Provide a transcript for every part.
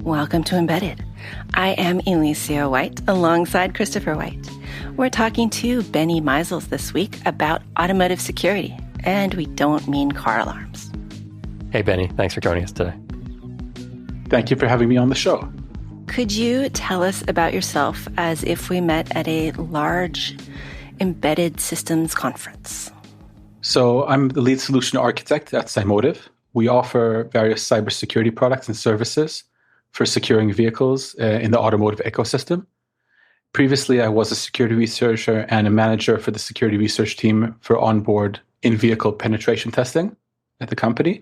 Welcome to Embedded. I am Alicia White alongside Christopher White. We're talking to Benny Meisels this week about automotive security, and we don't mean car alarms. Hey, Benny. Thanks for joining us today. Thank you for having me on the show. Could you tell us about yourself as if we met at a large embedded systems conference? So I'm the lead solution architect at Cymotive. We offer various cybersecurity products and services for securing vehicles in the automotive ecosystem. Previously, I was a security researcher and a manager for the security research team for onboard in-vehicle penetration testing at the company.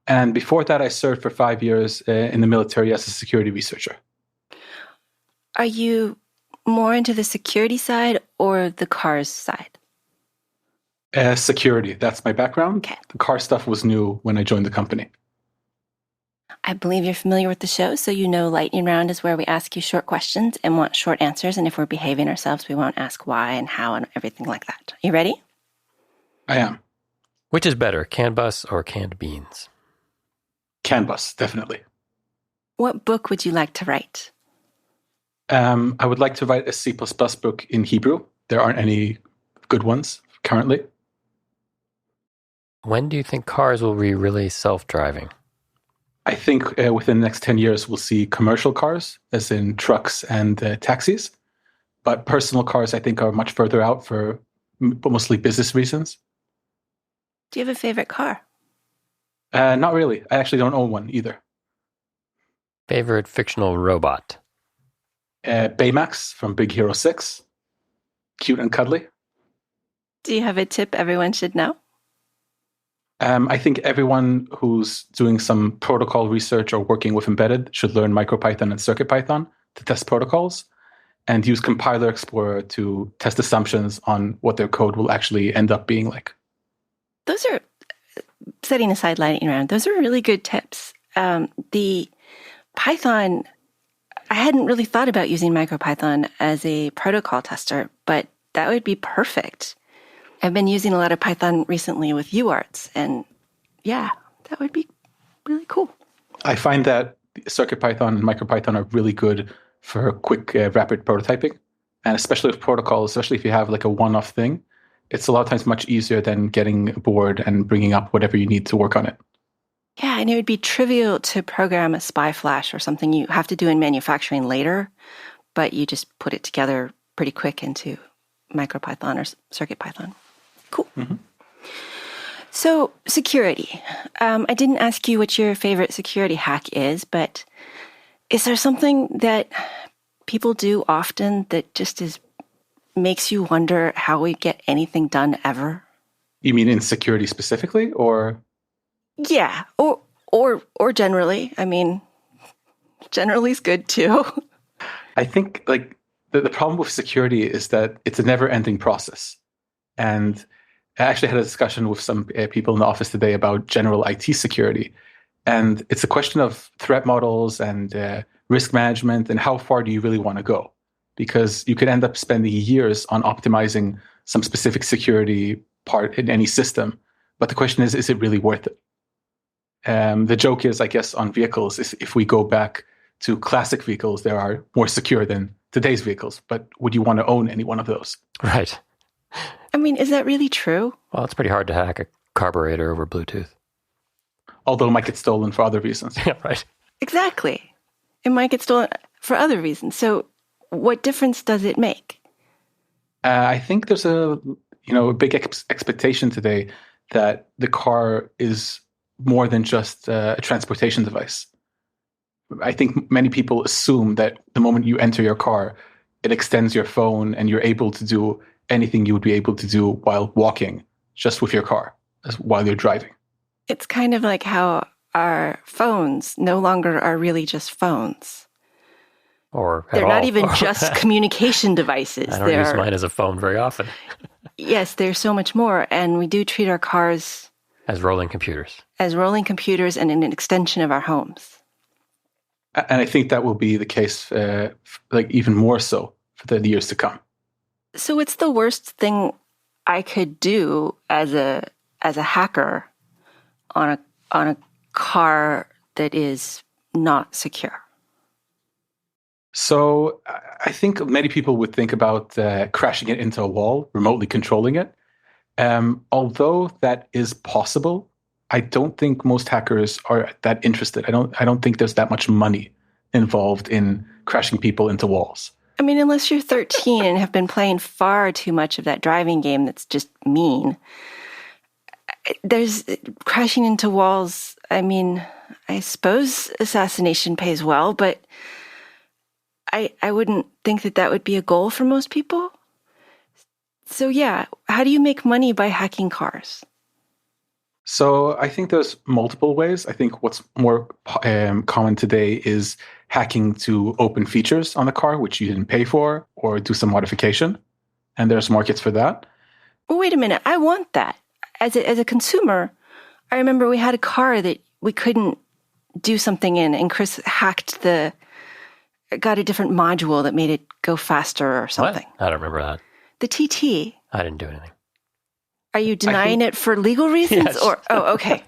And before that, I served for 5 years in the military as a security researcher. Are you more into the security side or the cars side? Security, that's my background. Okay. The car stuff was new when I joined the company. I believe you're familiar with the show, so you know Lightning Round is where we ask you short questions and want short answers. And if we're behaving ourselves, we won't ask why and how and everything like that. You ready? I am. Which is better, CAN bus or canned beans? CAN bus, definitely. What book would you like to write? I would like to write a C++ book in Hebrew. There aren't any good ones currently. When do you think cars will be really self-driving? I think within the next 10 years, we'll see commercial cars, as in trucks and taxis. But personal cars, I think, are much further out for mostly business reasons. Do you have a favorite car? Not really. I actually don't own one either. Favorite fictional robot? Baymax from Big Hero 6. Cute and cuddly. Do you have a tip everyone should know? I think everyone who's doing some protocol research or working with embedded should learn MicroPython and CircuitPython to test protocols and use Compiler Explorer to test assumptions on what their code will actually end up being like. Those are, setting aside Lightning Round, those are really good tips. The Python, I hadn't really thought about using MicroPython as a protocol tester, but that would be perfect. I've been using a lot of Python recently with UARTs, and yeah, that would be really cool. I find that CircuitPython and MicroPython are really good for quick, rapid prototyping, and especially with protocols, especially if you have like a one-off thing, it's a lot of times much easier than getting a board and bringing up whatever you need to work on it. Yeah, and it would be trivial to program a SPI flash or something you have to do in manufacturing later, but you just put it together pretty quick into MicroPython or CircuitPython. Cool. Mm-hmm. So, security. I didn't ask you what your favorite security hack is, but is there something that people do often that just makes you wonder how we get anything done ever? You mean in security specifically, or? Yeah, or generally. I mean, generally is good too. I think like the problem with security is that it's a never-ending process. And I actually had a discussion with some people in the office today about general IT security. And it's a question of threat models and risk management and how far do you really want to go? Because you could end up spending years on optimizing some specific security part in any system. But the question is it really worth it? The joke is, I guess, on vehicles, is if we go back to classic vehicles, they are more secure than today's vehicles. But would you want to own any one of those? Right. I mean, is that really true? Well, it's pretty hard to hack a carburetor over Bluetooth. Although it might get stolen for other reasons. Yeah, right. Exactly. It might get stolen for other reasons. So what difference does it make? I think there's a big expectation today that the car is more than just a transportation device. I think many people assume that the moment you enter your car, it extends your phone and you're able to do anything you would be able to do while walking, just with your car, while you're driving. It's kind of like how our phones no longer are really just phones. They're not even just communication devices. I don't use mine as a phone very often. Yes, there's so much more. And we do treat our cars as rolling computers. As rolling computers and an extension of our homes. And I think that will be the case, even more so for the years to come. So what's the worst thing I could do as a hacker on a car that is not secure? So I think many people would think about crashing it into a wall, remotely controlling it. Although that is possible, I don't think most hackers are that interested. I don't think there's that much money involved in crashing people into walls. I mean, unless you're 13 and have been playing far too much of that driving game that's just mean. There's crashing into walls. I mean, I suppose assassination pays well, but I wouldn't think that would be a goal for most people. So yeah, how do you make money by hacking cars? So I think there's multiple ways. I think what's more common today is hacking to open features on the car, which you didn't pay for, or do some modification. And there's markets for that. Well, wait a minute. I want that. As a consumer, I remember we had a car that we couldn't do something in, and Chris got a different module that made it go faster or something. What? I don't remember that. The TT. I didn't do anything. Are you denying it for legal reasons? Yes. Okay.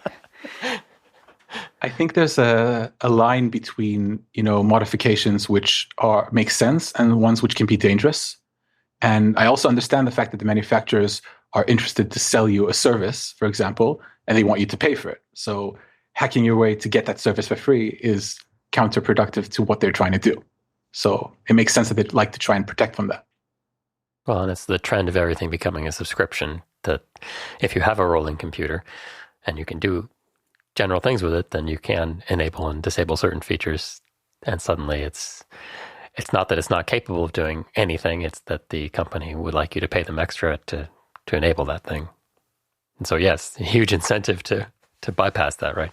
I think there's a line between, modifications which make sense and ones which can be dangerous. And I also understand the fact that the manufacturers are interested to sell you a service, for example, and they want you to pay for it. So hacking your way to get that service for free is counterproductive to what they're trying to do. So it makes sense that they'd like to try and protect from that. Well, and it's the trend of everything becoming a subscription, that if you have a rolling computer and you can do general things with it, then you can enable and disable certain features. And suddenly it's not that it's not capable of doing anything, it's that the company would like you to pay them extra to enable that thing. And so, yes, a huge incentive to bypass that, right?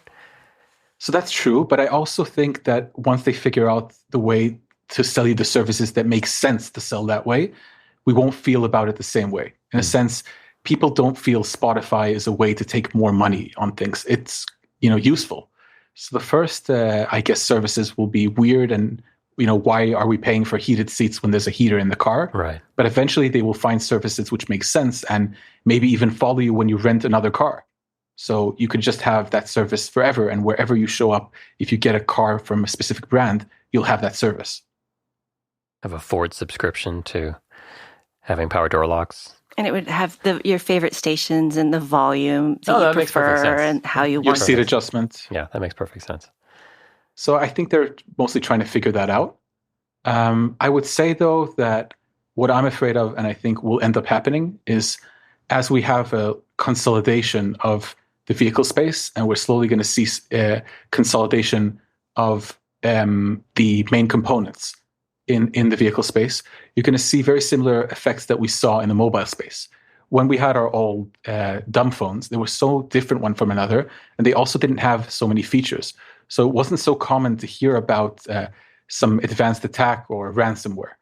So that's true, but I also think that once they figure out the way to sell you the services that make sense to sell that way, we won't feel about it the same way. In a sense, people don't feel Spotify is a way to take more money on things. It's, useful. So the first, services will be weird and, why are we paying for heated seats when there's a heater in the car? Right. But eventually they will find services which make sense and maybe even follow you when you rent another car. So you could just have that service forever, and wherever you show up, if you get a car from a specific brand, you'll have that service. Have a Ford subscription to having power door locks. And it would have your favorite stations and the volume that you prefer and how you want your seat adjustment. Yeah, that makes perfect sense. So I think they're mostly trying to figure that out. I would say, though, that what I'm afraid of, and I think will end up happening, is as we have a consolidation of the vehicle space, and we're slowly going to see consolidation of the main components in the vehicle space, you're going to see very similar effects that we saw in the mobile space. When we had our old dumb phones, they were so different one from another, and they also didn't have so many features. So it wasn't so common to hear about some advanced attack or ransomware.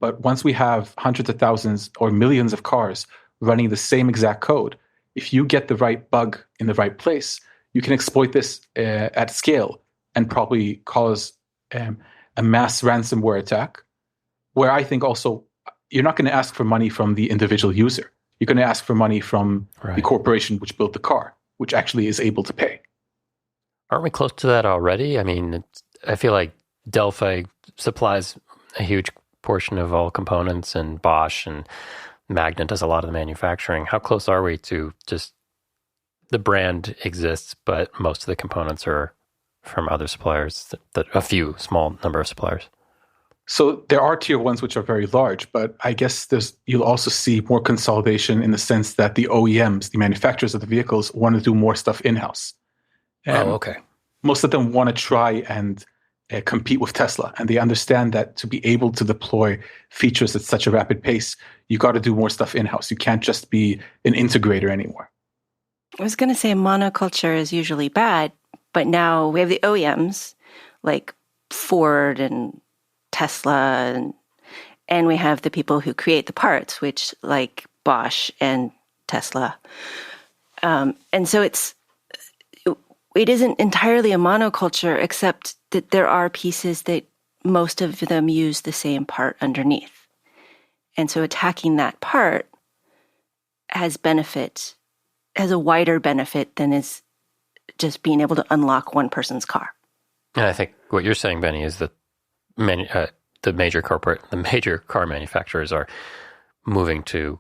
But once we have hundreds of thousands or millions of cars running the same exact code, if you get the right bug in the right place, you can exploit this at scale and probably cause a mass ransomware attack, where I think also you're not going to ask for money from the individual user. You're going to ask for money from the corporation which built the car, which actually is able to pay. Aren't we close to that already? I mean, I feel like Delphi supplies a huge portion of all components, and Bosch and Magna does a lot of the manufacturing. How close are we to just the brand exists, but most of the components are from other suppliers, that a few small number of suppliers? So there are tier ones which are very large, but I guess you'll also see more consolidation in the sense that the OEMs, the manufacturers of the vehicles, want to do more stuff in-house. Okay. Most of them want to try and compete with Tesla, and they understand that to be able to deploy features at such a rapid pace, you got to do more stuff in-house. You can't just be an integrator anymore. I was going to say monoculture is usually bad, but now we have the OEMs like Ford and Tesla, and we have the people who create the parts, which like Bosch and Tesla. And so it isn't entirely a monoculture, except that there are pieces that most of them use the same part underneath. And so attacking that part has a wider benefit than is just being able to unlock one person's car. And I think what you're saying, Benny, is that the major car manufacturers are moving to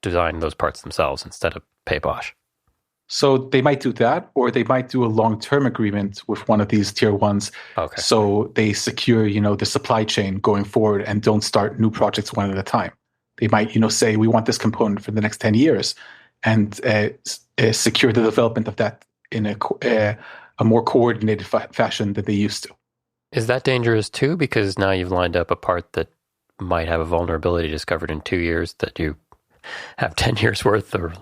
design those parts themselves instead of pay Bosch. So they might do that, or they might do a long-term agreement with one of these tier ones. Okay. So they secure, the supply chain going forward and don't start new projects one at a time. They might, say, we want this component for the next 10 years and secure the development of that in a more coordinated fashion than they used to. Is that dangerous too? Because now you've lined up a part that might have a vulnerability discovered in 2 years that you have 10 years worth or...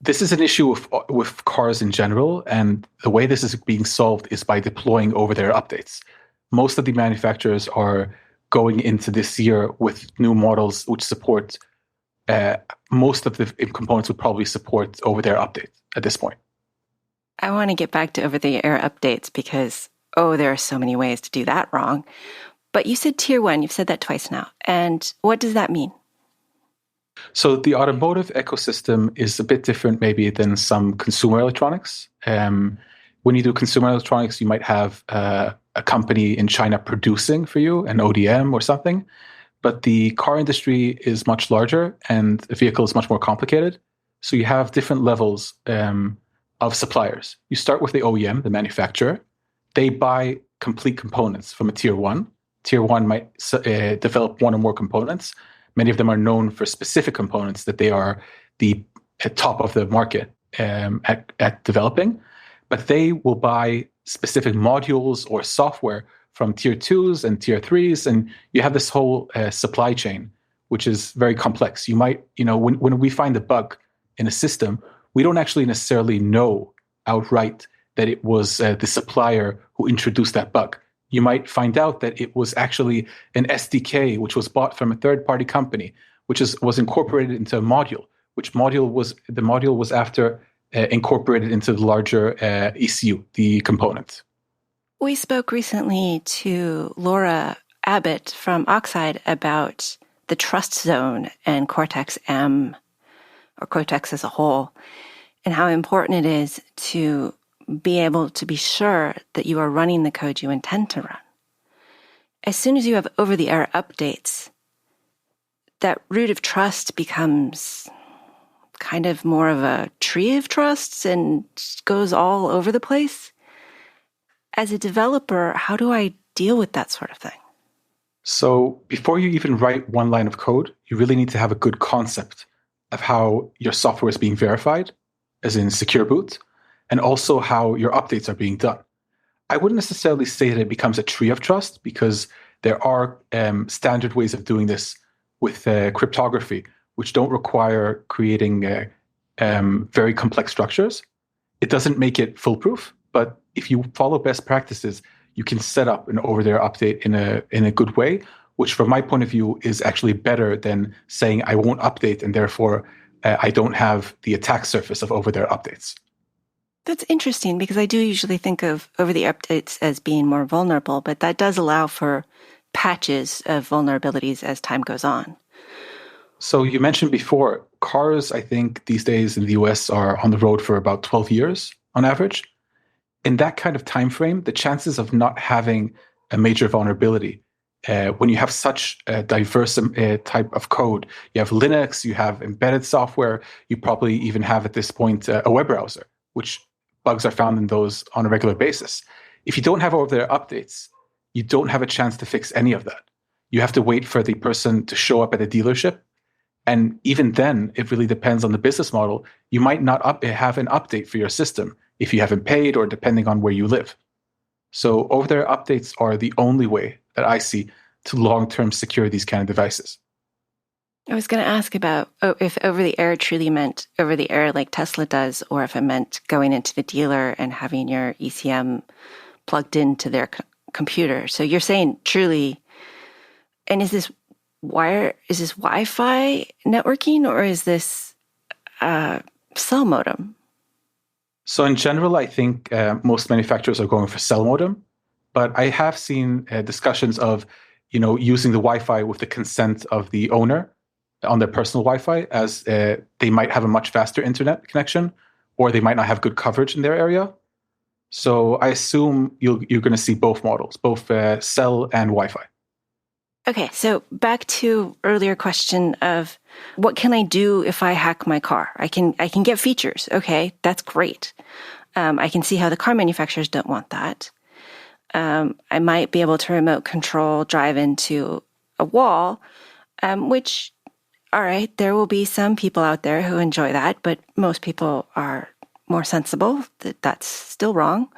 This is an issue with cars in general, and the way this is being solved is by deploying over-the-air updates. Most of the manufacturers are going into this year with new models which support, most of the components would probably support over-the-air updates at this point. I want to get back to over-the-air updates because, there are so many ways to do that wrong. But you said tier one, you've said that twice now. And what does that mean? So the automotive ecosystem is a bit different maybe than some consumer electronics. When you do consumer electronics, you might have a company in China producing for you, an ODM or something. But the car industry is much larger and the vehicle is much more complicated. So you have different levels of suppliers. You start with the OEM, the manufacturer. They buy complete components from a tier one. Tier one might develop one or more components. Many of them are known for specific components that they are the top of the market at developing, but they will buy specific modules or software from tier twos and tier threes, and you have this whole supply chain, which is very complex. You might, when we find a bug in a system, we don't actually necessarily know outright that it was the supplier who introduced that bug. You might find out that it was actually an SDK, which was bought from a third-party company, which was incorporated into a module, the module was after incorporated into the larger ECU, the component. We spoke recently to Laura Abbott from Oxide about the trust zone and Cortex-M, or Cortex as a whole, and how important it is to be able to be sure that you are running the code you intend to run. As soon as you have over-the-air updates, that root of trust becomes kind of more of a tree of trusts and goes all over the place. As a developer, how do I deal with that sort of thing? So before you even write one line of code, you really need to have a good concept of how your software is being verified, as in secure boot, and also how your updates are being done. I wouldn't necessarily say that it becomes a tree of trust because there are standard ways of doing this with cryptography, which don't require creating very complex structures. It doesn't make it foolproof, but if you follow best practices, you can set up an over-the-air update in a good way, which from my point of view is actually better than saying I won't update and therefore I don't have the attack surface of over-the-air updates. That's interesting because I do usually think of over-the-air updates as being more vulnerable, but that does allow for patches of vulnerabilities as time goes on. So you mentioned before, cars, I think these days in the US are on the road for about 12 years on average. In that kind of time frame, the chances of not having a major vulnerability, when you have such a diverse type of code, you have Linux, you have embedded software, you probably even have at this point a web browser, which bugs are found in those on a regular basis. If you don't have over-the-air updates, you don't have a chance to fix any of that. You have to wait for the person to show up at a dealership. And even then, it really depends on the business model. You might not have an update for your system if you haven't paid or depending on where you live. So over-the-air updates are the only way that I see to long-term secure these kind of devices. I was going to ask about if over-the-air truly meant over-the-air like Tesla does, or if it meant going into the dealer and having your ECM plugged into their computer. So you're saying truly, and is this Wi-Fi networking or is this cell modem? So in general, I think most manufacturers are going for cell modem, but I have seen discussions of, using the Wi-Fi with the consent of the owner on their personal Wi-Fi, as they might have a much faster internet connection, or they might not have good coverage in their area. So I assume you're going to see both models, both cell and Wi-Fi. Okay, so back to earlier question of what can I do if I hack my car? I can get features. Okay, that's great. I can see how the car manufacturers don't want that. I might be able to remote control drive into a wall, which, all right, there will be some people out there who enjoy that, but most people are more sensible that that's still wrong.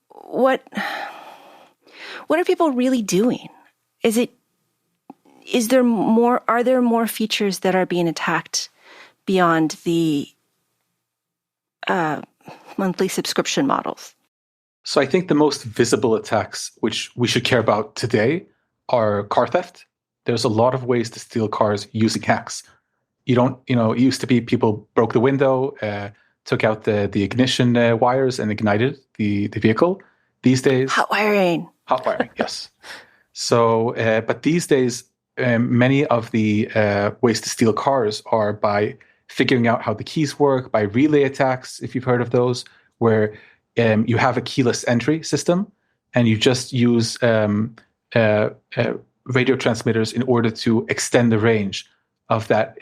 What are people really doing? Are there more features that are being attacked beyond the monthly subscription models? So I think the most visible attacks, which we should care about today, are car theft. There's a lot of ways to steal cars using hacks. It used to be people broke the window, took out the ignition wires and ignited the vehicle. These days... Hot wiring, yes. So, but these days, many of the ways to steal cars are by figuring out how the keys work, by relay attacks, if you've heard of those, where you have a keyless entry system and you just use radio transmitters in order to extend the range of that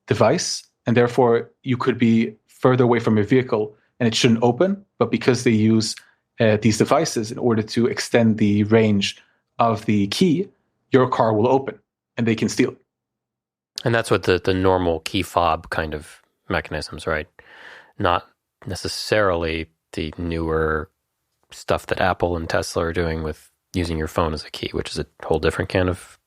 device. And therefore, you could be further away from your vehicle and it shouldn't open. But because they use these devices in order to extend the range of the key, your car will open and they can steal it. And that's what the normal key fob kind of mechanisms, right? Not necessarily the newer stuff that Apple and Tesla are doing with using your phone as a key, which is a whole different can of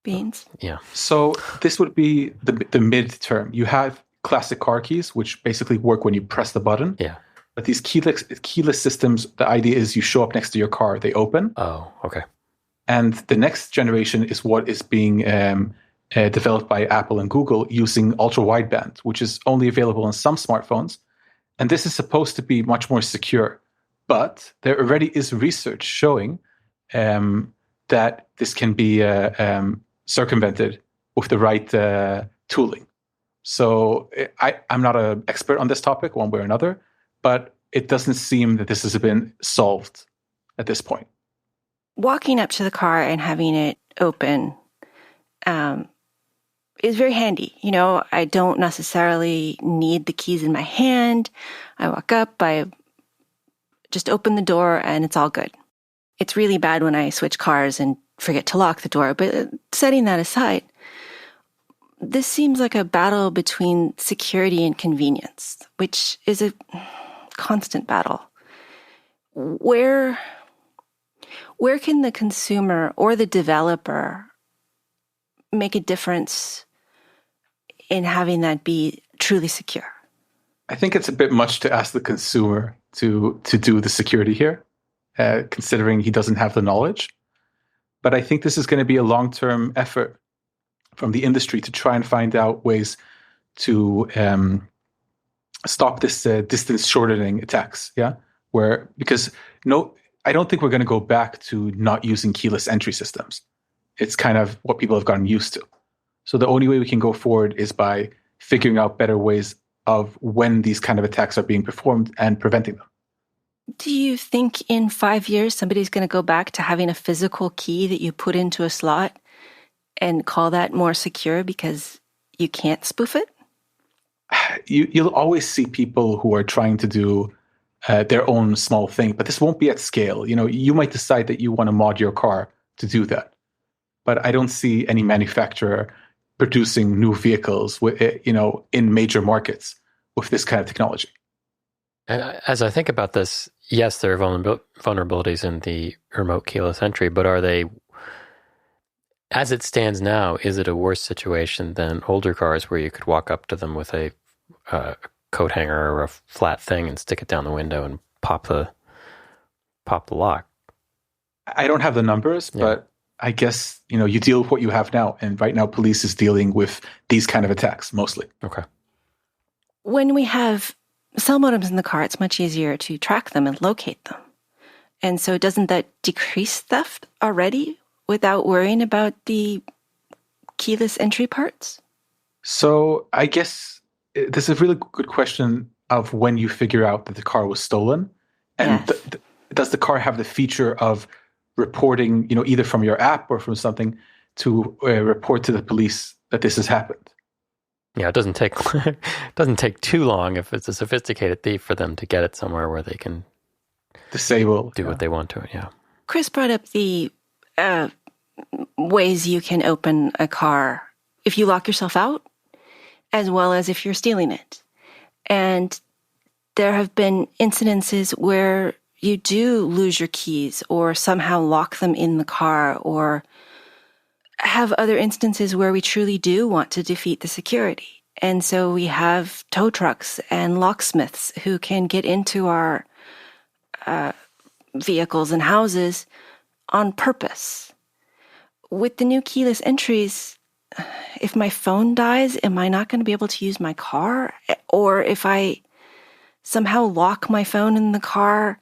beans. Yeah. So this would be the mid-term. You have classic car keys, which basically work when you press the button. Yeah. But these keyless systems, the idea is you show up next to your car, they open. Oh, okay. And the next generation is what is being developed by Apple and Google using ultra-wideband, which is only available on some smartphones. And this is supposed to be much more secure. But there already is research showing that this can be circumvented with the right tooling. So I'm not an expert on this topic one way or another, but it doesn't seem that this has been solved at this point. Walking up to the car and having it open is very handy. I don't necessarily need the keys in my hand. I walk up, I just open the door, and it's all good. It's really bad when I switch cars and forget to lock the door, but setting that aside, this seems like a battle between security and convenience, which is a constant battle. Where can the consumer or the developer make a difference in having that be truly secure? I think it's a bit much to ask the consumer to do the security here, considering he doesn't have the knowledge. But I think this is going to be a long-term effort from the industry to try and find out ways to stop this distance shortening attacks. Yeah, because I don't think we're going to go back to not using keyless entry systems. It's kind of what people have gotten used to. So the only way we can go forward is by figuring out better ways of when these kind of attacks are being performed and preventing them. Do you think in 5 years somebody's going to go back to having a physical key that you put into a slot and call that more secure because you can't spoof it? You'll always see people who are trying to do their own small thing, but this won't be at scale. You might decide that you want to mod your car to do that, but I don't see any manufacturer producing new vehicles in major markets with this kind of technology. And as I think about this, yes, there are vulnerabilities in the remote keyless entry, but are they, as it stands now, is it a worse situation than older cars where you could walk up to them with a coat hanger or a flat thing and stick it down the window and pop the lock? I don't have the numbers, but I guess, you deal with what you have now. And right now, police is dealing with these kind of attacks mostly. Okay. When we have cell modems in the car, it's much easier to track them and locate them. And so doesn't that decrease theft already without worrying about the keyless entry parts? So I guess This is a really good question of when you figure out that the car was stolen. And Yes. does the car have the feature of reporting, either from your app or from something to report to the police that this has happened? Yeah, it doesn't take doesn't take too long if it's a sophisticated thief for them to get it somewhere where they can Disable. do what they want to it. Yeah. Chris brought up the ways you can open a car if you lock yourself out, as well as if you're stealing it. And there have been incidences where you do lose your keys or somehow lock them in the car, or have other instances where we truly do want to defeat the security. And so we have tow trucks and locksmiths who can get into our vehicles and houses on purpose. With the new keyless entries, if my phone dies, am I not going to be able to use my car? Or if I somehow lock my phone in the car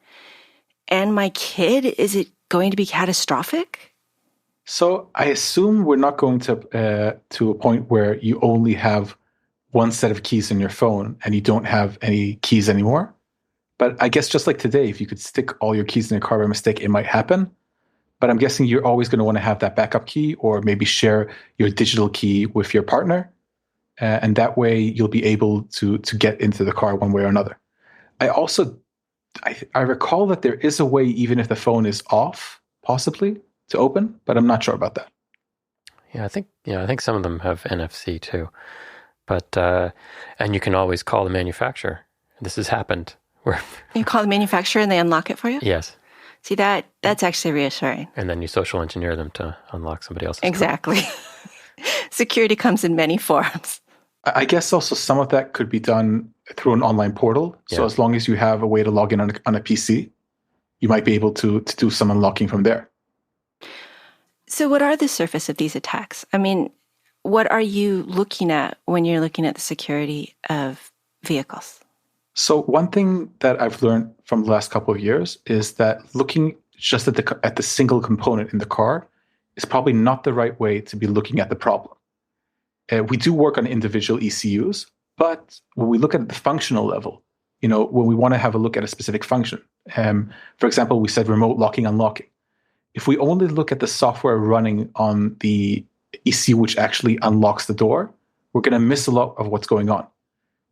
and my kid, is it going to be catastrophic? So I assume we're not going to a point where you only have one set of keys in your phone and you don't have any keys anymore. But I guess just like today, if you could stick all your keys in your car by mistake, it might happen. But I'm guessing you're always going to want to have that backup key, or maybe share your digital key with your partner. And that way you'll be able to get into the car one way or another. I recall that there is a way, even if the phone is off, possibly, to open, but I'm not sure about that. Yeah, I think some of them have NFC too. But and you can always call the manufacturer. This has happened. Where You call the manufacturer and they unlock it for you? Yes. See, that's actually reassuring. And then you social engineer them to unlock somebody else's Exactly. Security comes in many forms. I guess also some of that could be done through an online portal. So as long as you have a way to log in on a PC, you might be able to do some unlocking from there. So what are the surface of these attacks? I mean, what are you looking at when you're looking at the security of vehicles? So one thing that I've learned from the last couple of years is that looking just at the single component in the car is probably not the right way to be looking at the problem. We do work on individual ECUs, but when we look at the functional level, when we want to have a look at a specific function, for example, we said remote locking, unlocking. If we only look at the software running on the ECU which actually unlocks the door, we're going to miss a lot of what's going on.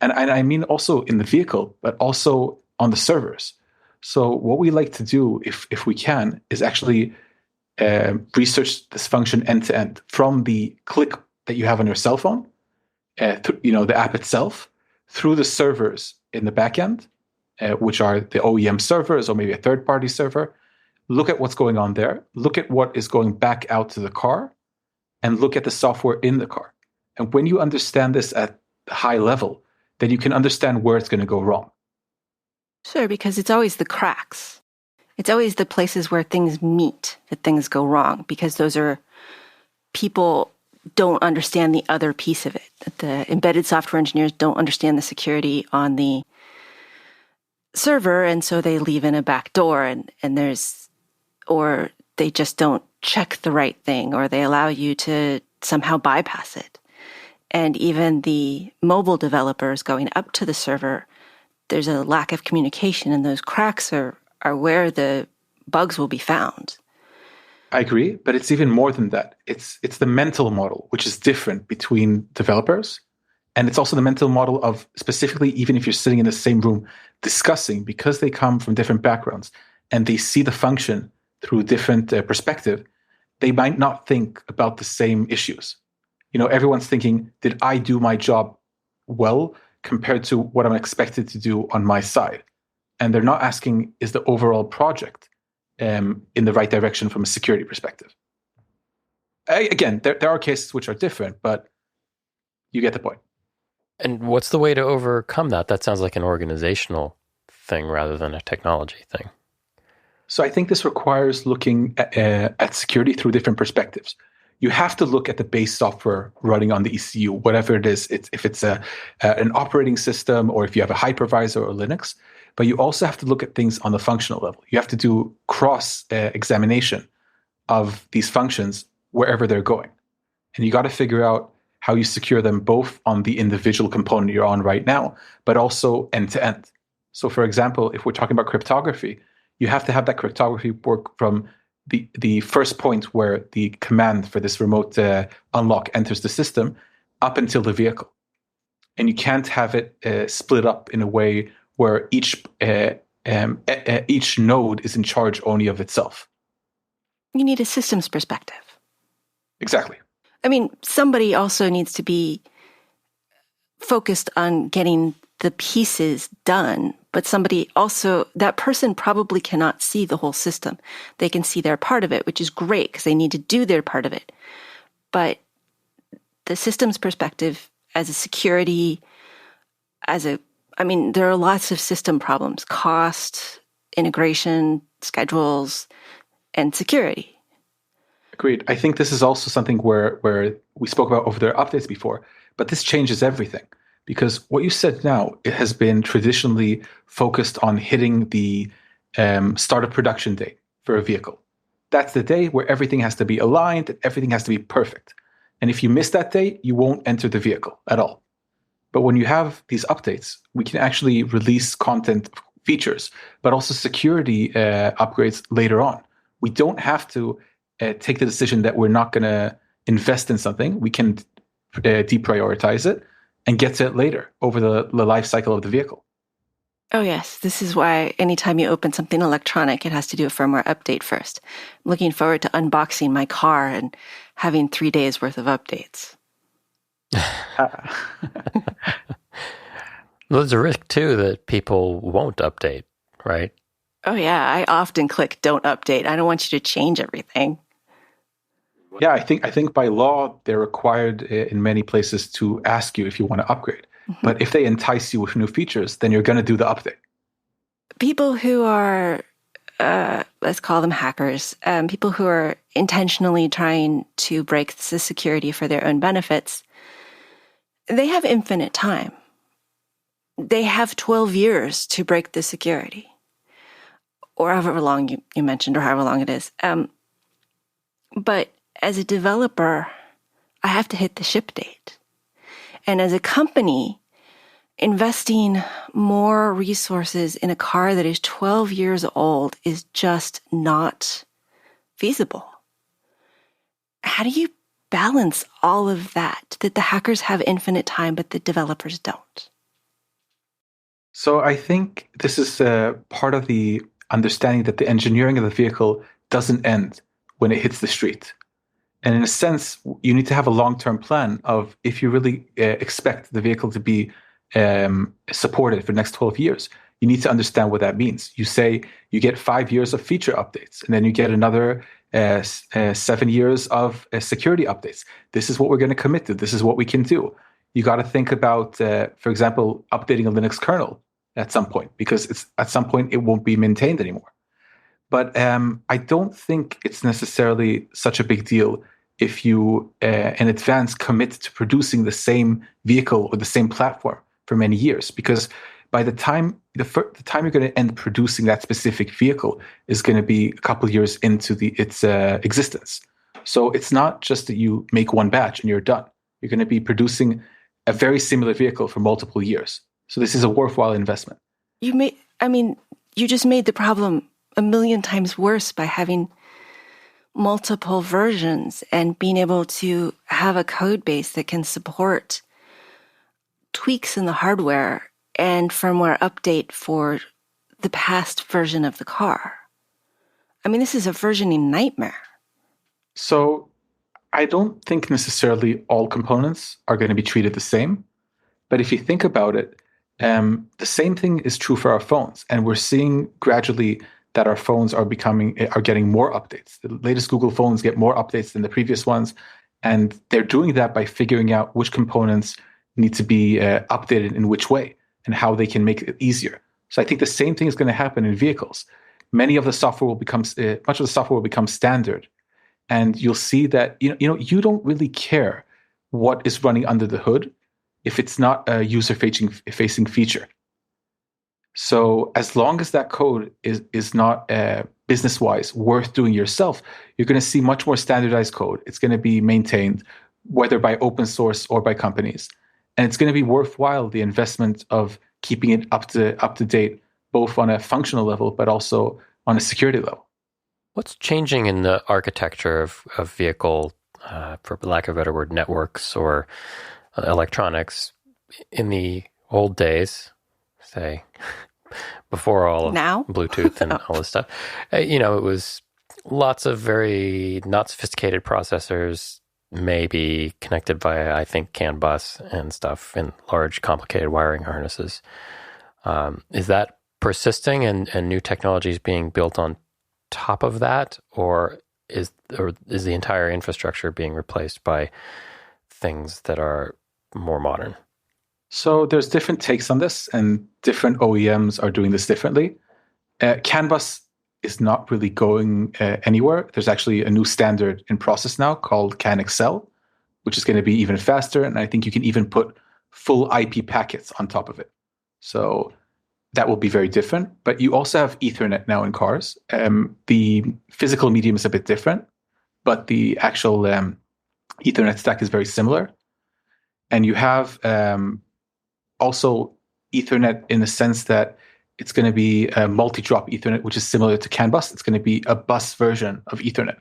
And I mean also in the vehicle, but also on the servers. So what we like to do, if we can, is actually research this function end to end, from the click that you have on your cell phone, the app itself, through the servers in the backend, which are the OEM servers or maybe a third-party server. Look at what's going on there. Look at what is going back out to the car, and look at the software in the car. And when you understand this at the high level, then you can understand where it's going to go wrong. Sure, because it's always the cracks. It's always the places where things meet that things go wrong, because those are people don't understand the other piece of it. The embedded software engineers don't understand the security on the server, and so they leave in a back door, and or they just don't check the right thing, or they allow you to somehow bypass it. And even the mobile developers going up to the server, there's a lack of communication, and those cracks are where the bugs will be found. I agree, but it's even more than that. It's the mental model, which is different between developers. And it's also the mental model of, specifically, even if you're sitting in the same room discussing, because they come from different backgrounds and they see the function through different perspective, they might not think about the same issues. Everyone's thinking, did I do my job well compared to what I'm expected to do on my side? And they're not asking, is the overall project in the right direction from a security perspective? Again, there are cases which are different, but you get the point. And what's the way to overcome that? That sounds like an organizational thing rather than a technology thing. So I think this requires looking at security through different perspectives. You have to look at the base software running on the ECU, whatever it is. If it's an operating system, or if you have a hypervisor or Linux. But you also have to look at things on the functional level. You have to do cross-examination of these functions wherever they're going. And you got to figure out, how you secure them both on the individual component you're on right now, but also end to end. So for example, if we're talking about cryptography, you have to have that cryptography work from the first point where the command for this remote unlock enters the system up until the vehicle. And you can't have it split up in a way where each node is in charge only of itself. You need a systems perspective. Exactly. I mean, somebody also needs to be focused on getting the pieces done, but somebody also, that person probably cannot see the whole system. They can see their part of it, which is great because they need to do their part of it. But the systems perspective as a security, there are lots of system problems: cost, integration, schedules, and security. Agreed. I think this is also something where we spoke about over-the-air updates before, but this changes everything. Because what you said now, it has been traditionally focused on hitting the start of production date for a vehicle. That's the day where everything has to be aligned and everything has to be perfect. And if you miss that date, you won't enter the vehicle at all. But when you have these updates, we can actually release content features, but also security upgrades later on. We don't have to take the decision that we're not going to invest in something. We can deprioritize it and get to it later over the life cycle of the vehicle. Oh, yes. This is why anytime you open something electronic, it has to do a firmware update first. I'm looking forward to unboxing my car and having 3 days worth of updates. Well, there's a risk, too, that people won't update, right? Oh, yeah. I often click don't update. I don't want you to change everything. Yeah, I think by law, they're required in many places to ask you if you want to upgrade. Mm-hmm. But if they entice you with new features, then you're going to do the update. People who are, let's call them hackers, people who are intentionally trying to break the security for their own benefits, they have infinite time. They have 12 years to break the security, or however long you mentioned, or however long it is. But as a developer, I have to hit the ship date. And as a company, investing more resources in a car that is 12 years old is just not feasible. How do you balance all of that the hackers have infinite time, but the developers don't? So I think this is part of the understanding that the engineering of the vehicle doesn't end when it hits the street. And in a sense, you need to have a long-term plan of if you really expect the vehicle to be supported for the next 12 years, you need to understand what that means. You say you get 5 years of feature updates, and then you get another 7 years of security updates. This is what we're going to commit to. This is what we can do. You got to think about, for example, updating a Linux kernel at some point, because at some point it won't be maintained anymore. But I don't think it's necessarily such a big deal if you, in advance, commit to producing the same vehicle or the same platform for many years. Because by the time the time you're going to end producing that specific vehicle is going to be a couple of years into its existence. So it's not just that you make one batch and you're done. You're going to be producing a very similar vehicle for multiple years. So this is a worthwhile investment. You just made the problem a million times worse by having multiple versions and being able to have a code base that can support tweaks in the hardware and firmware update for the past version of the car. I mean, this is a versioning nightmare. So I don't think necessarily all components are going to be treated the same. But if you think about it, the same thing is true for our phones. And we're seeing gradually that our phones are getting more updates. The latest Google phones get more updates than the previous ones. And they're doing that by figuring out which components need to be updated in which way and how they can make it easier. So I think the same thing is going to happen in vehicles. Much of the software will become standard. And you'll see that you don't really care what is running under the hood if it's not a user-facing feature. So as long as that code is not business-wise worth doing yourself, you're going to see much more standardized code. It's going to be maintained whether by open source or by companies. And it's going to be worthwhile, the investment of keeping it up to date, both on a functional level, but also on a security level. What's changing in the architecture of vehicle, for lack of a better word, networks or electronics in the old days, say, before all of now? Bluetooth and all this stuff? It was lots of very not sophisticated processors, maybe connected via, I think, CAN bus and stuff in large, complicated wiring harnesses. Is that persisting and new technologies being built on top of that, or is the entire infrastructure being replaced by things that are more modern? So there's different takes on this, and different OEMs are doing this differently. CAN bus is not really going anywhere. There's actually a new standard in process now called CAN Excel, which is going to be even faster, and I think you can even put full IP packets on top of it. So that will be very different. But you also have Ethernet now in cars. The physical medium is a bit different, but the actual Ethernet stack is very similar. And you have also Ethernet in the sense that it's going to be a multi-drop Ethernet, which is similar to CAN bus. It's going to be a bus version of Ethernet.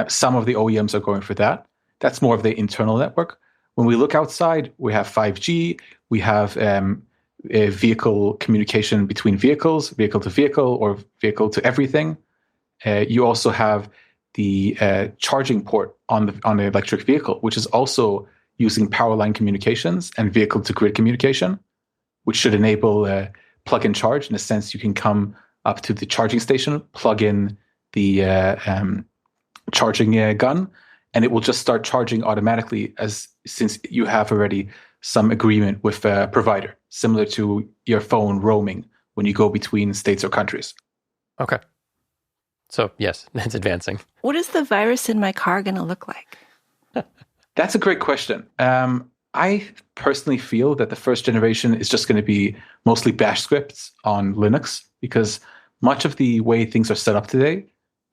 Some of the OEMs are going for that. That's more of the internal network. When we look outside, we have 5G, we have a vehicle communication between vehicles, vehicle to vehicle or vehicle to everything. You also have the charging port on the electric vehicle, which is also using power line communications and vehicle to grid communication, which should enable plug and charge. In a sense, you can come up to the charging station, plug in the charging gun, and it will just start charging automatically since you have already some agreement with a provider, similar to your phone roaming when you go between states or countries. Okay. So, yes, it's advancing. What is the virus in my car going to look like? That's a great question. I personally feel that the first generation is just going to be mostly bash scripts on Linux, because much of the way things are set up today,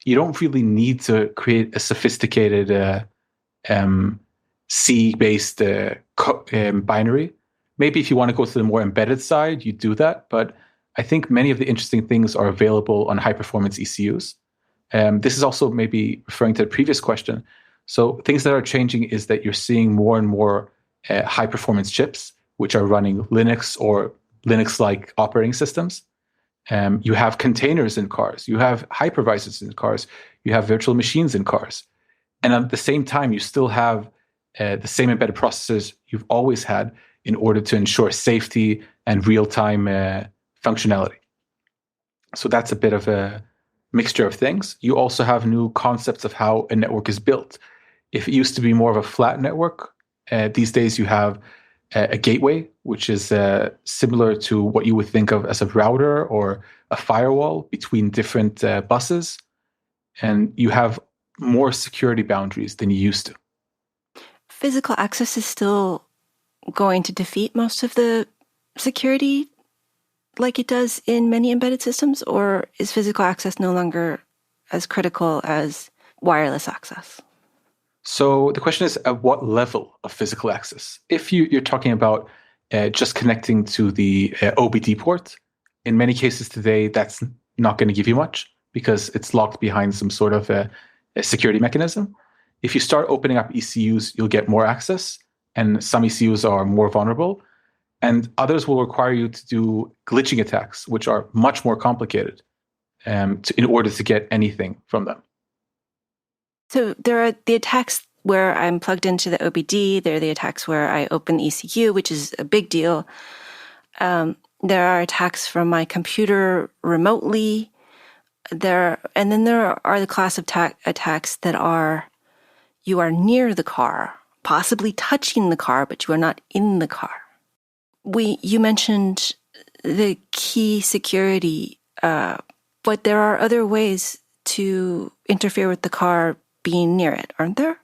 you don't really need to create a sophisticated C-based binary. Maybe if you want to go to the more embedded side, you do that. But I think many of the interesting things are available on high-performance ECUs. This is also maybe referring to the previous question. So things that are changing is that you're seeing more and more high-performance chips, which are running Linux or Linux-like operating systems. You have containers in cars. You have hypervisors in cars. You have virtual machines in cars. And at the same time, you still have the same embedded processors you've always had in order to ensure safety and real-time functionality. So that's a bit of a mixture of things. You also have new concepts of how a network is built. If it used to be more of a flat network, these days you have a gateway, which is similar to what you would think of as a router or a firewall between different buses. And you have more security boundaries than you used to. Physical access is still going to defeat most of the security like it does in many embedded systems, or is physical access no longer as critical as wireless access? So the question is, at what level of physical access? If you're talking about just connecting to the OBD port, in many cases today, that's not going to give you much because it's locked behind some sort of a security mechanism. If you start opening up ECUs, you'll get more access, and some ECUs are more vulnerable, and others will require you to do glitching attacks, which are much more complicated in order to get anything from them. So there are the attacks where I'm plugged into the OBD. There are the attacks where I open ECU, which is a big deal. There are attacks from my computer remotely. And then there are the class of attacks that are you are near the car, possibly touching the car, but you are not in the car. You mentioned the key security, but there are other ways to interfere with the car being near it, aren't there?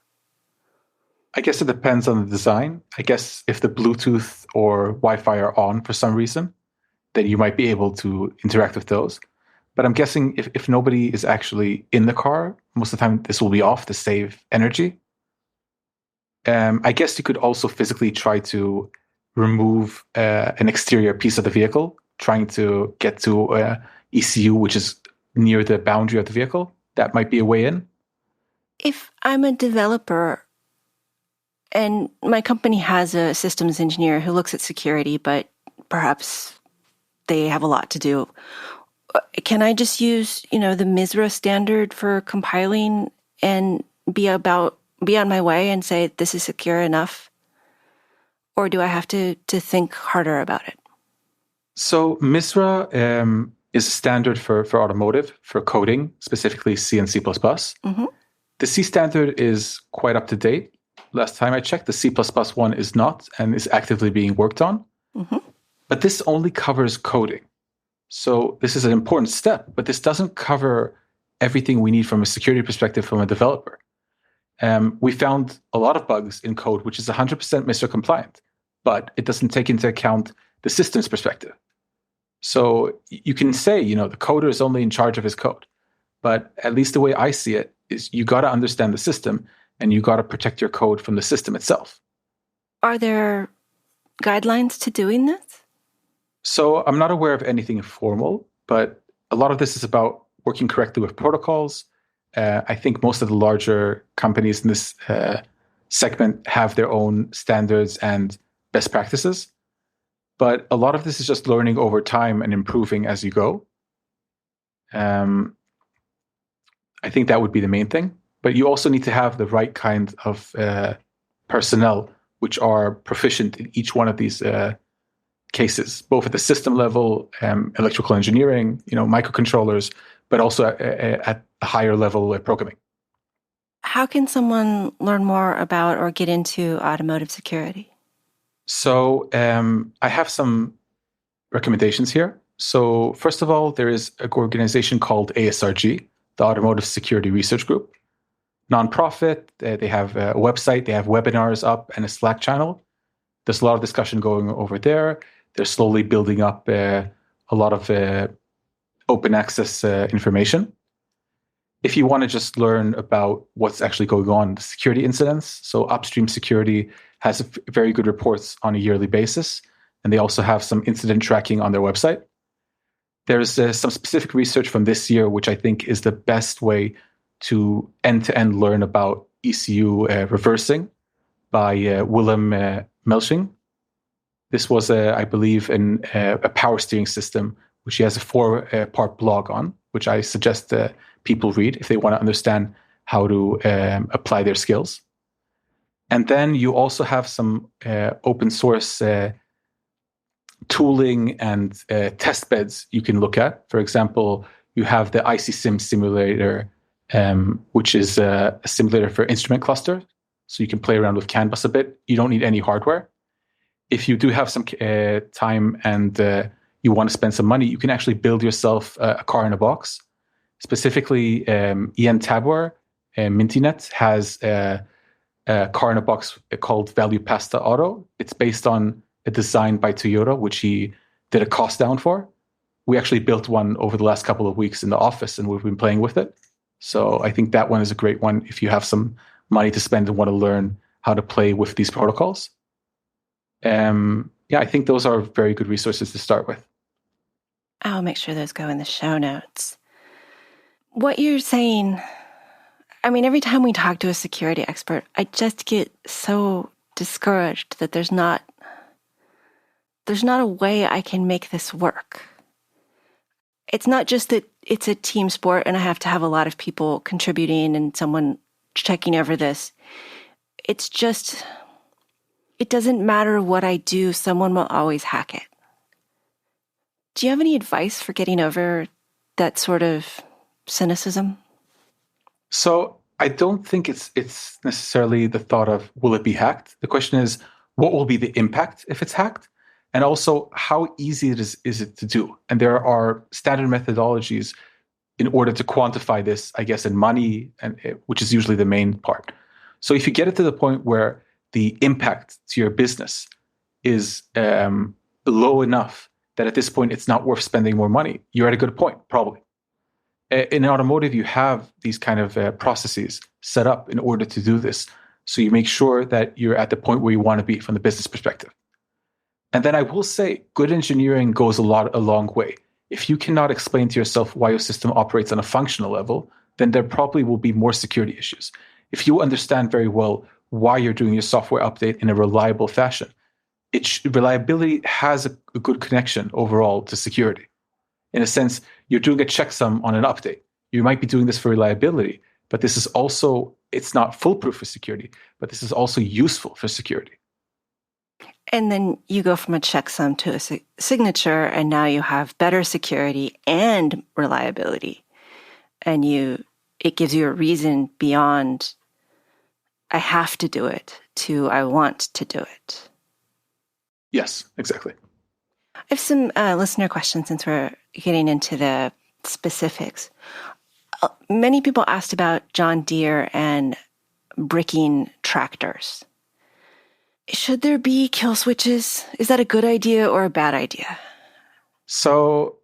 I guess it depends on the design. I guess if the Bluetooth or Wi-Fi are on for some reason, then you might be able to interact with those. But I'm guessing if nobody is actually in the car, most of the time this will be off to save energy. I guess you could also physically try to remove an exterior piece of the vehicle, trying to get to ECU, which is near the boundary of the vehicle. That might be a way in. If I'm a developer and my company has a systems engineer who looks at security, but perhaps they have a lot to do, can I just use, the MISRA standard for compiling and be on my way and say this is secure enough? Or do I have to think harder about it? So MISRA is a standard for automotive, for coding, specifically C and C++. Mm-hmm. The C standard is quite up to date. Last time I checked, the C++ one is not and is actively being worked on. Mm-hmm. But this only covers coding. So this is an important step, but this doesn't cover everything we need from a security perspective from a developer. We found a lot of bugs in code, which is 100% MISRA compliant, but it doesn't take into account the system's perspective. So you can say, the coder is only in charge of his code. But at least the way I see it is you got to understand the system and you got to protect your code from the system itself. Are there guidelines to doing this? So I'm not aware of anything formal, but a lot of this is about working correctly with protocols. I think most of the larger companies in this segment have their own standards and best practices. But a lot of this is just learning over time and improving as you go. I think that would be the main thing. But you also need to have the right kind of personnel which are proficient in each one of these cases, both at the system level, electrical engineering, microcontrollers, but also at a higher level programming. How can someone learn more about or get into automotive security? So I have some recommendations here. So first of all, there is an organization called ASRG, the Automotive Security Research Group. Nonprofit, they have a website, they have webinars up and a Slack channel. There's a lot of discussion going over there. They're slowly building up a lot of open access information. If you want to just learn about what's actually going on, the security incidents, so Upstream Security has very good reports on a yearly basis, and they also have some incident tracking on their website. There's some specific research from this year, which I think is the best way to end-to-end learn about ECU reversing by Willem Melshing. This was, I believe, a power steering system, which he has a 4-part blog on, which I suggest people read if they want to understand how to apply their skills. And then you also have some open source tooling and test beds you can look at. For example, you have the ICSim simulator, which is a simulator for instrument cluster. So you can play around with CAN bus a bit. You don't need any hardware. If you do have some time and you want to spend some money, you can actually build yourself a car in a box. Specifically, Ian Tabor, Mintinet, has a car in a box called Value Pasta Auto. It's based on a design by Toyota, which he did a cost down for. We actually built one over the last couple of weeks in the office, and we've been playing with it. So I think that one is a great one if you have some money to spend and want to learn how to play with these protocols. I think those are very good resources to start with. I'll make sure those go in the show notes. What you're saying, every time we talk to a security expert, I just get so discouraged that there's not a way I can make this work. It's not just that it's a team sport and I have to have a lot of people contributing and someone checking over this. It's just, it doesn't matter what I do, someone will always hack it. Do you have any advice for getting over that sort of cynicism? So I don't think it's necessarily the thought of, will it be hacked? The question is, what will be the impact if it's hacked? And also, how easy is it to do? And there are standard methodologies in order to quantify this, I guess, in money, and which is usually the main part. So if you get it to the point where the impact to your business is low enough that at this point it's not worth spending more money, you're at a good point, probably. In automotive, you have these kind of processes set up in order to do this. So you make sure that you're at the point where you want to be from the business perspective. And then I will say, good engineering goes a long way. If you cannot explain to yourself why your system operates on a functional level, then there probably will be more security issues. If you understand very well why you're doing your software update in a reliable fashion, reliability has a good connection overall to security. In a sense, you're doing a checksum on an update. You might be doing this for reliability, but this is also, it's not foolproof for security, but this is also useful for security. And then you go from a checksum to a signature, and now you have better security and reliability. And it gives you a reason beyond, I have to do it, to I want to do it. Yes, exactly. I have some listener questions since we're getting into the specifics. Many people asked about John Deere and bricking tractors. Should there be kill switches? Is that a good idea or a bad idea? So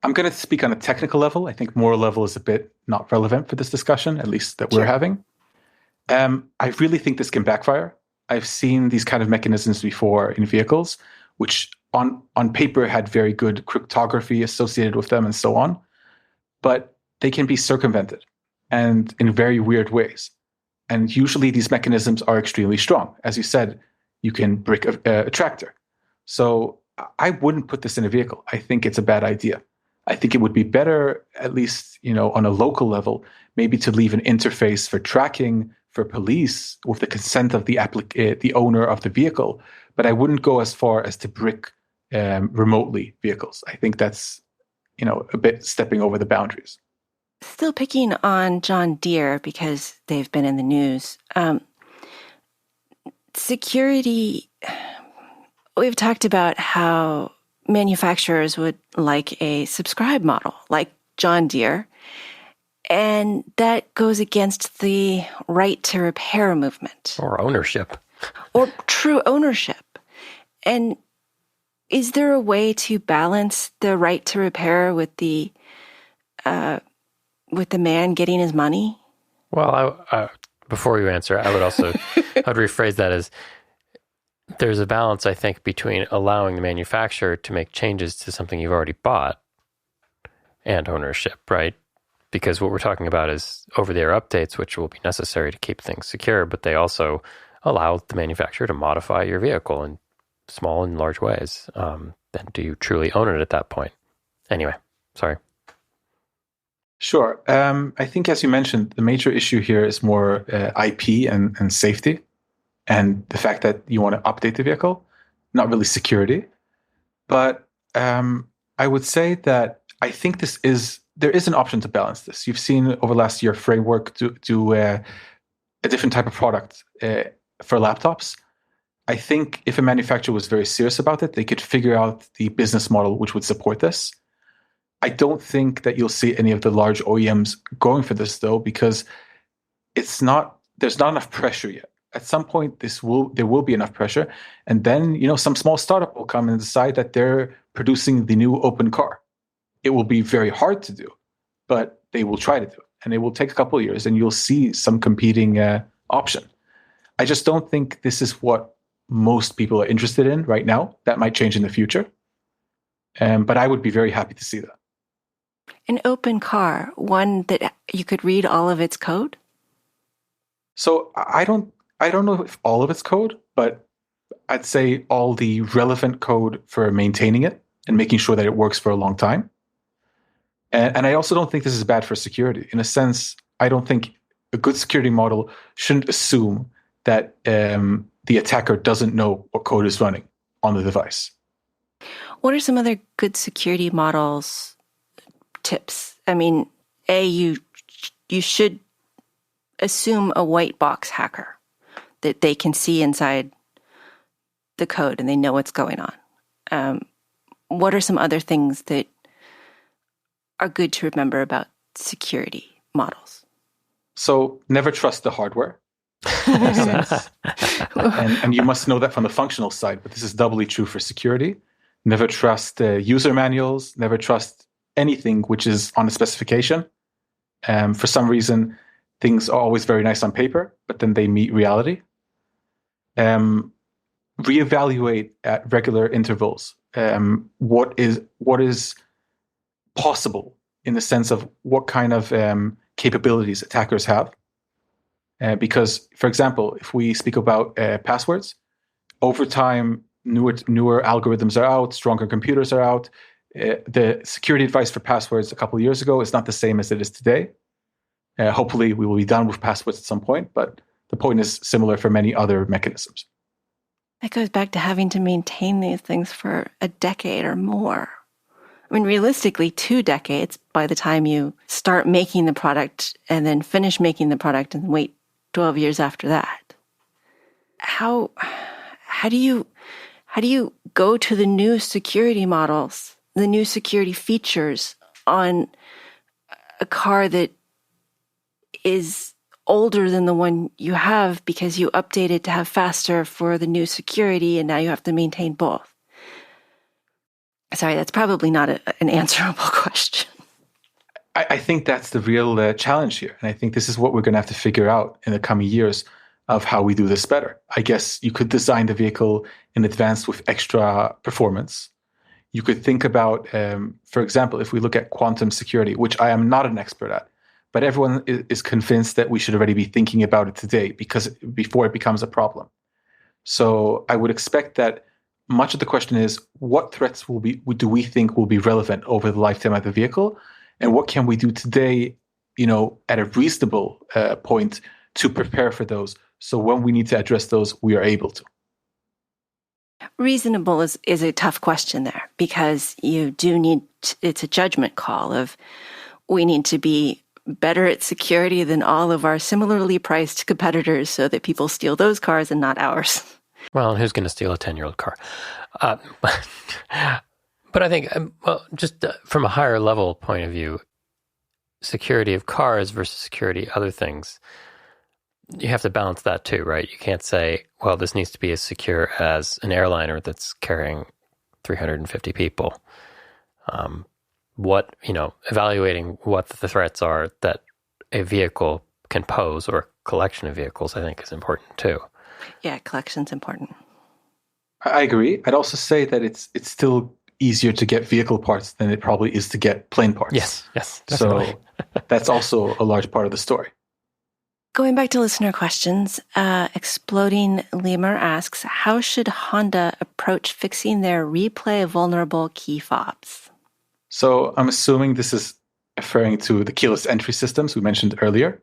I'm going to speak on a technical level. I think moral level is a bit not relevant for this discussion, at least that we're having. I really think this can backfire. I've seen these kind of mechanisms before in vehicles, which on paper had very good cryptography associated with them and so on. But they can be circumvented, and in very weird ways. And usually these mechanisms are extremely strong. As you said, you can brick a tractor. So I wouldn't put this in a vehicle. I think it's a bad idea. I think it would be better, at least on a local level, maybe to leave an interface for tracking for police with the consent of the owner of the vehicle. But I wouldn't go as far as to brick remotely vehicles. I think that's a bit stepping over the boundaries. Still picking on John Deere because they've been in the news. Security, we've talked about how manufacturers would like a subscribe model, like John Deere, and that goes against the right to repair movement. Or ownership. Or true ownership. And is there a way to balance the right to repair with the man getting his money? Well, before you answer, I would also I'd rephrase that as there's a balance, I think, between allowing the manufacturer to make changes to something you've already bought and ownership, right? Because what we're talking about is over-the-air updates, which will be necessary to keep things secure, but they also allow the manufacturer to modify your vehicle in small and large ways. Then do you truly own it at that point? Anyway, sorry. Sure. I think, as you mentioned, the major issue here is more IP and safety, and the fact that you want to update the vehicle, not really security. But I would say that I think there is an option to balance this. You've seen over last year framework do a different type of product for laptops. I think if a manufacturer was very serious about it, they could figure out the business model which would support this. I don't think that you'll see any of the large OEMs going for this, though, because there's not enough pressure yet. At some point, there will be enough pressure, and then some small startup will come and decide that they're producing the new open car. It will be very hard to do, but they will try to do it, and it will take a couple of years, and you'll see some competing option. I just don't think this is what most people are interested in right now. That might change in the future, but I would be very happy to see that. An open car, one that you could read all of its code? So I don't know if all of its code, but I'd say all the relevant code for maintaining it and making sure that it works for a long time. And I also don't think this is bad for security. In a sense, I don't think a good security model shouldn't assume that the attacker doesn't know what code is running on the device. What are some other good security models tips? I mean, you should assume a white box hacker, that they can see inside the code and they know what's going on. What are some other things that are good to remember about security models? So never trust the hardware. and you must know that from the functional side, but this is doubly true for security. Never trust user manuals. Never trust anything which is on a specification. For some reason, things are always very nice on paper, but then they meet reality. Reevaluate at regular intervals what is possible in the sense of what kind of capabilities attackers have. Because, for example, if we speak about passwords, over time, newer algorithms are out, stronger computers are out. The security advice for passwords a couple of years ago is not the same as it is today. Hopefully, we will be done with passwords at some point, but the point is similar for many other mechanisms. That goes back to having to maintain these things for a decade or more. I mean, realistically, 2 decades by the time you start making the product and then finish making the product and wait 12 years after that. How do you go to the new security models, the new security features on a car that is older than the one you have because you updated to have faster for the new security and now you have to maintain both? Sorry, that's probably not an answerable question. I think that's the real challenge here. And I think this is what we're going to have to figure out in the coming years of how we do this better. I guess you could design the vehicle in advance with extra performance. You could think about, for example, if we look at quantum security, which I am not an expert at, but everyone is convinced that we should already be thinking about it today before it becomes a problem. So I would expect that much of the question is, what threats do we think will be relevant over the lifetime of the vehicle? And what can we do today, at a reasonable point to prepare for those? So when we need to address those, we are able to. Reasonable is a tough question there because you do need, it's a judgment call of we need to be better at security than all of our similarly priced competitors so that people steal those cars and not ours. Well, and who's going to steal a 10-year-old car? But I think, just from a higher level point of view, security of cars versus security other things, you have to balance that too, right? You can't say, well, this needs to be as secure as an airliner that's carrying 350 people. Evaluating what the threats are that a vehicle can pose or a collection of vehicles, I think, is important too. Yeah, collection's important. I agree. I'd also say that it's still easier to get vehicle parts than it probably is to get plane parts. Yes, definitely. So that's also a large part of the story. Going back to listener questions, Exploding Lemur asks, how should Honda approach fixing their replay vulnerable key fobs? So I'm assuming this is referring to the keyless entry systems we mentioned earlier.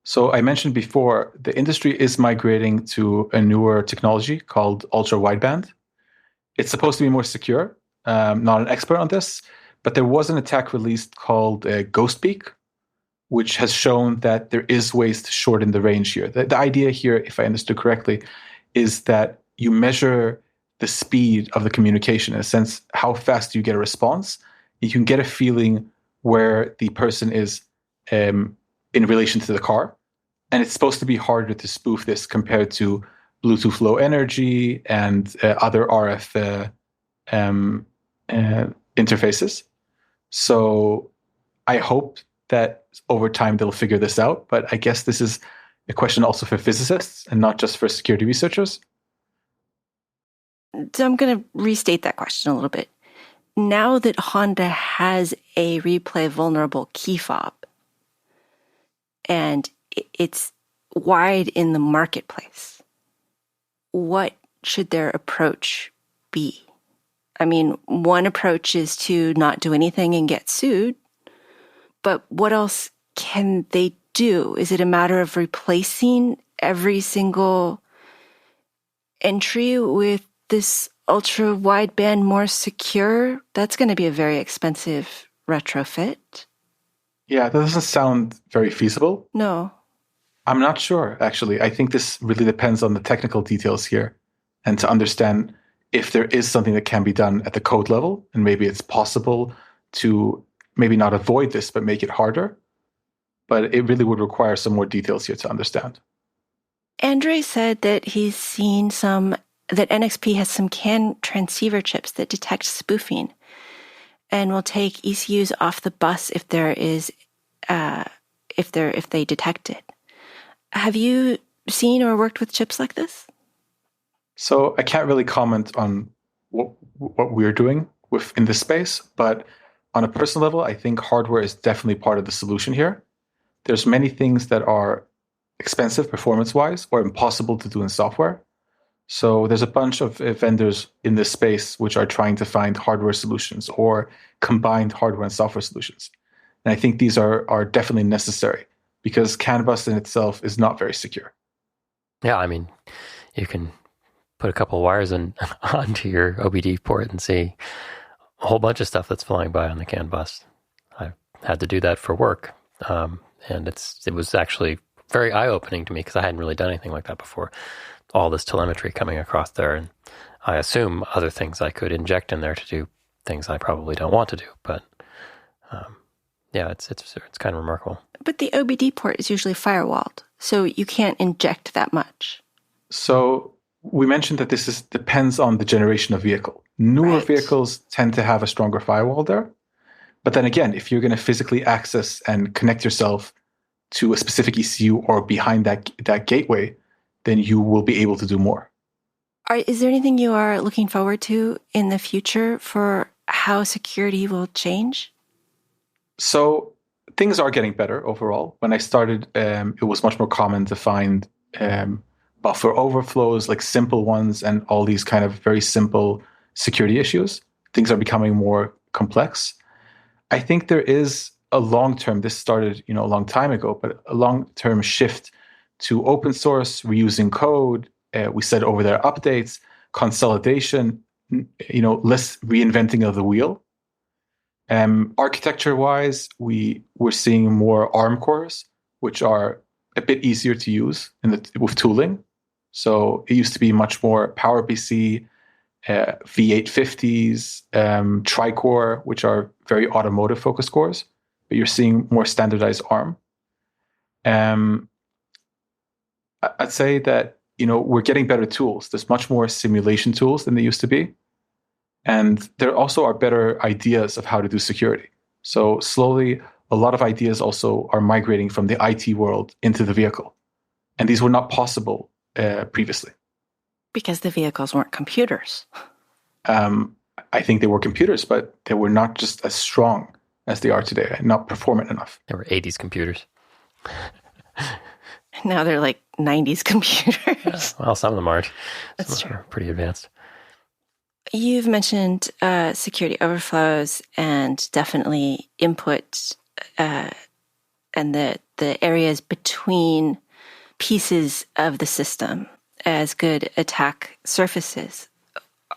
So I mentioned before, the industry is migrating to a newer technology called ultra-wideband. It's supposed to be more secure. Not an expert on this, but there was an attack released called Ghostpeak, which has shown that there is ways to shorten the range here. The idea here, if I understood correctly, is that you measure the speed of the communication, in a sense, how fast do you get a response? You can get a feeling where the person is in relation to the car. And it's supposed to be harder to spoof this compared to Bluetooth Low Energy and other RF interfaces. So I hope that over time they'll figure this out. But I guess this is a question also for physicists and not just for security researchers. So I'm going to restate that question a little bit. Now that Honda has a replay vulnerable key fob and it's wide in the marketplace, what should their approach be? I mean, one approach is to not do anything and get sued, but what else can they do? Is it a matter of replacing every single entry with this ultra wideband more secure? That's going to be a very expensive retrofit. Yeah, that doesn't sound very feasible. No. I'm not sure, actually. I think this really depends on the technical details here and to understand if there is something that can be done at the code level, and maybe it's possible to maybe not avoid this, but make it harder. But it really would require some more details here to understand. Andre said that he's seen that NXP has some CAN transceiver chips that detect spoofing and will take ECUs off the bus if there is if they detect it. Have you seen or worked with chips like this? So I can't really comment on what we're doing in this space, but on a personal level, I think hardware is definitely part of the solution here. There's many things that are expensive performance-wise or impossible to do in software. So there's a bunch of vendors in this space which are trying to find hardware solutions or combined hardware and software solutions. And I think these are definitely necessary because CAN bus in itself is not very secure. Yeah, I mean, you can put a couple of wires onto your OBD port and see a whole bunch of stuff that's flying by on the CAN bus. I had to do that for work, and it was actually very eye-opening to me because I hadn't really done anything like that before. All this telemetry coming across there, and I assume other things I could inject in there to do things I probably don't want to do. But yeah, it's kind of remarkable. But the OBD port is usually firewalled, so you can't inject that much. So we mentioned that this depends on the generation of vehicle. Newer vehicles tend to have a stronger firewall there. But then again, if you're going to physically access and connect yourself to a specific ECU or behind that gateway, then you will be able to do more. Is there anything you are looking forward to in the future for how security will change? So things are getting better overall. When I started, it was much more common to find buffer overflows, like simple ones, and all these kind of very simple security issues. Things are becoming more complex. I think there is a long-term, this started a long time ago, but a long-term shift to open source, reusing code. We said over there updates, consolidation, less reinventing of the wheel. Architecture-wise, we're seeing more ARM cores, which are a bit easier to use with tooling. So it used to be much more PowerPC, V850s, Tri-Core, which are very automotive-focused cores, but you're seeing more standardized ARM. I'd say that we're getting better tools. There's much more simulation tools than there used to be. And there also are better ideas of how to do security. So slowly, a lot of ideas also are migrating from the IT world into the vehicle. And these were not possible previously. Because the vehicles weren't computers. I think they were computers, but they were not just as strong as they are today, not performant enough. They were 80s computers. Now they're like 90s computers. Yeah, well, some of them aren't. That's some true. are pretty advanced. You've mentioned security overflows and definitely input and the areas between pieces of the system as good attack surfaces.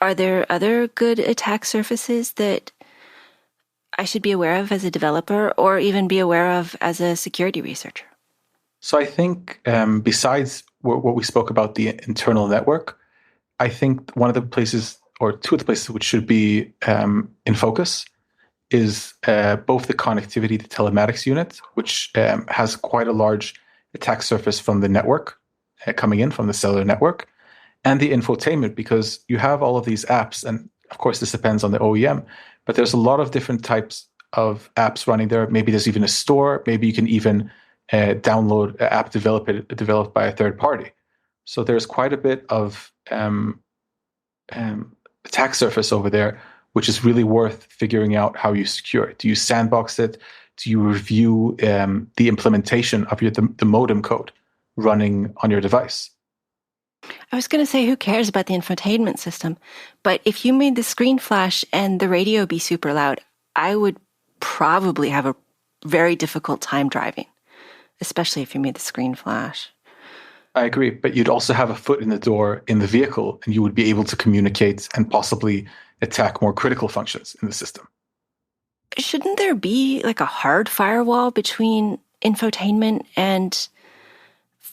Are there other good attack surfaces that I should be aware of as a developer or even be aware of as a security researcher? So I think besides what we spoke about, the internal network, I think one of the places or two of the places which should be in focus is both the connectivity to telematics unit, which has quite a large attack surface from the network coming in from the cellular network, and the infotainment, because you have all of these apps, and of course this depends on the OEM, but there's a lot of different types of apps running there. Maybe there's even a store. Maybe you can even download an app developed by a third party. So there's quite a bit of attack surface over there, which is really worth figuring out how you secure it. Do you sandbox it? Do you review the implementation of the modem code running on your device? I was going to say, who cares about the infotainment system? But if you made the screen flash and the radio be super loud, I would probably have a very difficult time driving, especially if you made the screen flash. I agree, but you'd also have a foot in the door in the vehicle, and you would be able to communicate and possibly attack more critical functions in the system. Shouldn't there be like a hard firewall between infotainment and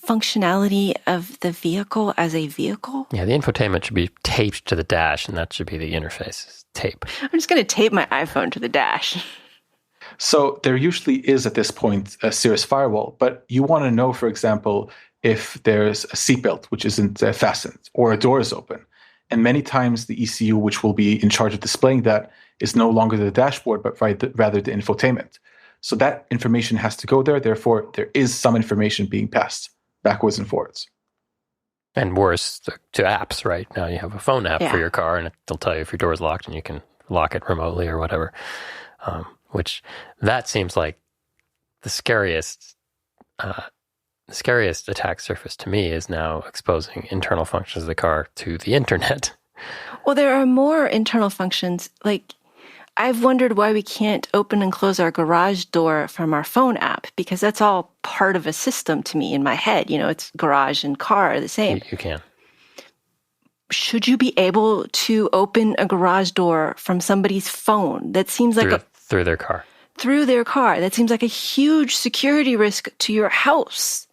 functionality of the vehicle as a vehicle? Yeah, the infotainment should be taped to the dash, and that should be the interface tape. I'm just going to tape my iPhone to the dash. So there usually is at this point a serious firewall, but you want to know, for example, if there's a seatbelt which isn't fastened or a door is open. And many times the ECU which will be in charge of displaying that is no longer the dashboard, but rather the infotainment. So that information has to go there. Therefore, there is some information being passed backwards and forwards. And worse, to apps, right? Now you have a phone app for your car, and it'll tell you if your door is locked, and you can lock it remotely or whatever. Which that seems like the scariest attack surface to me is now exposing internal functions of the car to the internet. Well, there are more internal functions. Like, I've wondered why we can't open and close our garage door from our phone app, because that's all part of a system to me in my head. You know, it's garage and car are the same. You can. Should you be able to open a garage door from somebody's phone? That seems like through their car. Through their car. That seems like a huge security risk to your house.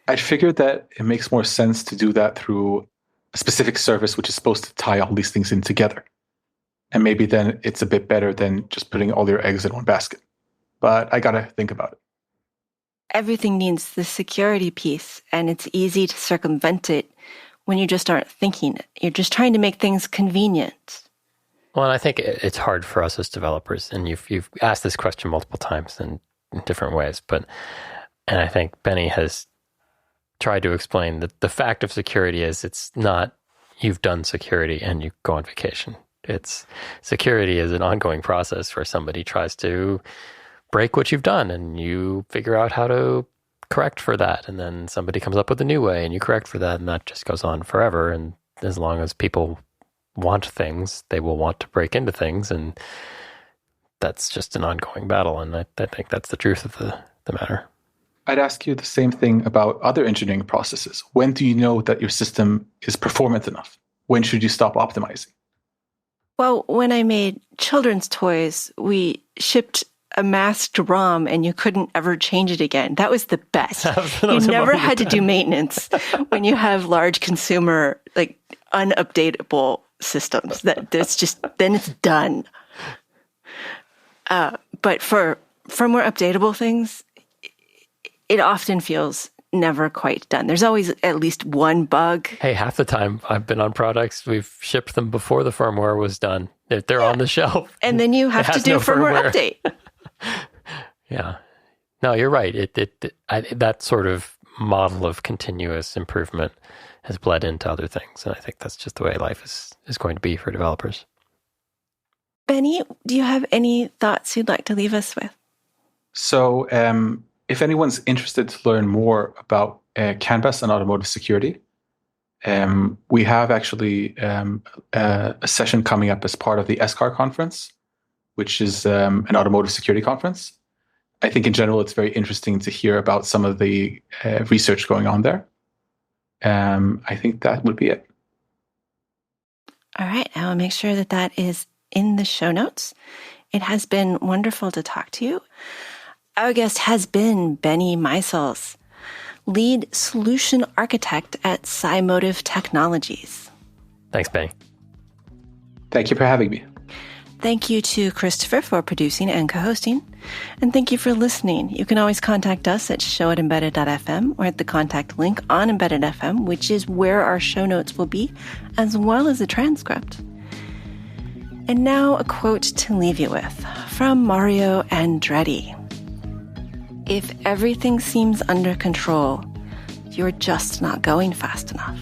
I figured that it makes more sense to do that through a specific service which is supposed to tie all these things in together. And maybe then it's a bit better than just putting all your eggs in one basket. But I got to think about it. Everything needs the security piece, and it's easy to circumvent it when you just aren't thinking it. You're just trying to make things convenient. Well, and I think it's hard for us as developers, and you've asked this question multiple times in different ways, and I think Benny has tried to explain that the fact of security is it's not you've done security and you go on vacation. It's security is an ongoing process where somebody tries to break what you've done and you figure out how to correct for that. And then somebody comes up with a new way and you correct for that. And that just goes on forever. And as long as people want things, they will want to break into things. And that's just an ongoing battle. And I think that's the truth of the matter. I'd ask you the same thing about other engineering processes. When do you know that your system is performant enough? When should you stop optimizing? Well, when I made children's toys, we shipped a masked ROM and you couldn't ever change it again. That was the best. You never had to do maintenance when you have large consumer, like unupdatable systems. That's just, then it's done. But for more updatable things, it often feels never quite done. There's always at least one bug. Hey, half the time I've been on products, we've shipped them before the firmware was done. They're on the shelf. And then you have to do firmware update. Yeah. No, you're right. That sort of model of continuous improvement has bled into other things. And I think that's just the way life is going to be for developers. Benny, do you have any thoughts you'd like to leave us with? So, if anyone's interested to learn more about Canvas and automotive security, we have actually a session coming up as part of the escar conference, which is an automotive security conference. I think in general, it's very interesting to hear about some of the research going on there. I think that would be it. All right. I will make sure that is in the show notes. It has been wonderful to talk to you. Our guest has been Benny Meisels, lead solution architect at Cymotive Technologies. Thanks, Benny. Thank you for having me. Thank you to Christopher for producing and co-hosting. And thank you for listening. You can always contact us at show@embedded.fm or at the contact link on Embedded FM, which is where our show notes will be, as well as the transcript. And now a quote to leave you with from Mario Andretti. If everything seems under control, you're just not going fast enough.